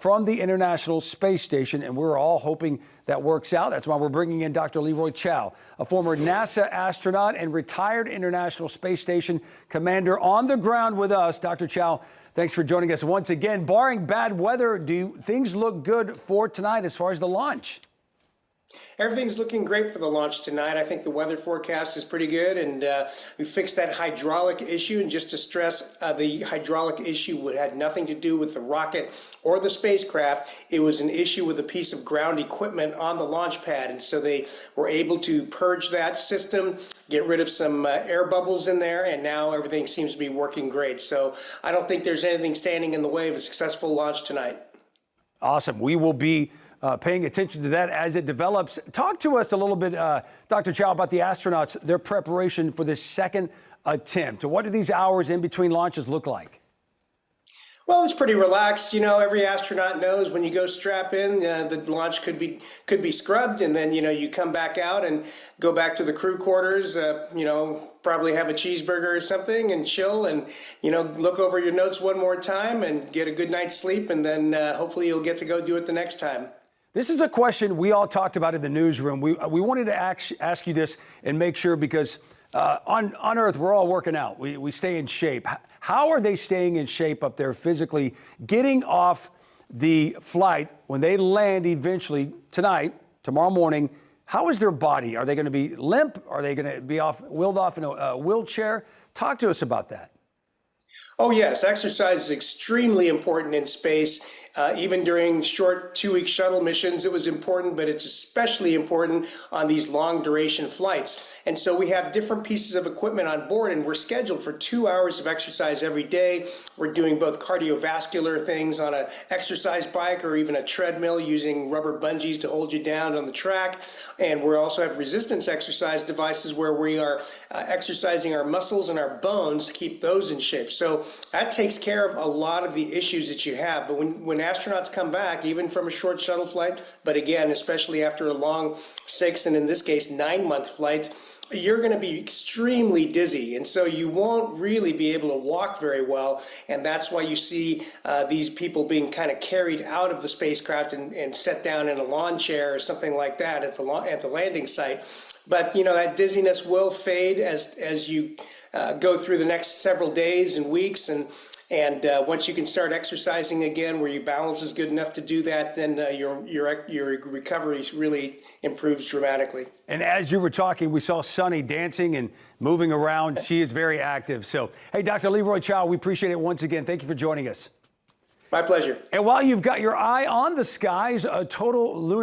from the International Space Station, and we're all hoping that works out. That's why we're bringing in Dr. Leroy Chiao, a former NASA astronaut and retired International Space Station commander, on the ground with us. Dr. Chiao, thanks for joining us once again. Barring bad weather, do things look good for tonight as far as the launch? Everything's looking great for the launch tonight. I think the weather forecast is pretty good, and we fixed that hydraulic issue. And just to stress, the hydraulic issue had nothing to do with the rocket or the spacecraft. It was an issue with a piece of ground equipment on the launch pad, and so they were able to purge that system, get rid of some air bubbles in there, and now everything seems to be working great. So I don't think there's anything standing in the way of a successful launch tonight. Awesome. We will be paying attention to that as it develops. Talk to us a little bit, Dr. Chiao, about the astronauts, their preparation for this second attempt. What do these hours in between launches look like? Well, it's pretty relaxed. You know, every astronaut knows when you go strap in, the launch could be scrubbed, and then, you know, you come back out and go back to the crew quarters, you know, probably have a cheeseburger or something and chill and, you know, look over your notes one more time and get a good night's sleep, and then hopefully you'll get to go do it the next time. This is a question we all talked about in the newsroom. We wanted to ask you this and make sure, because on Earth, we're all working out. We stay in shape. How are they staying in shape up there physically, getting off the flight when they land eventually tonight, tomorrow morning? How is their body? Are they going to be limp? Are they going to be wheeled off in a wheelchair? Talk to us about that. Oh, yes. Exercise is extremely important in space. Even during short 2-week shuttle missions, it was important, but it's especially important on these long duration flights. And so we have different pieces of equipment on board, and we're scheduled for 2 hours of exercise every day. We're doing both cardiovascular things on an exercise bike or even a treadmill using rubber bungees to hold you down on the track. And we also have resistance exercise devices where we are exercising our muscles and our bones to keep those in shape. So that takes care of a lot of the issues that you have. But when astronauts come back, even from a short shuttle flight, but again, especially after a long 6 and in this case 9-month flight, you're going to be extremely dizzy, and so you won't really be able to walk very well. And that's why you see these people being kind of carried out of the spacecraft and set down in a lawn chair or something like that at the landing site. But you know, that dizziness will fade as you go through the next several days and weeks, and once you can start exercising again, where your balance is good enough to do that, then your recovery really improves dramatically. And as you were talking, we saw Sunny dancing and moving around. She is very active. So, hey, Dr. Leroy Chiao, we appreciate it once again. Thank you for joining us. My pleasure. And while you've got your eye on the skies, a total lunar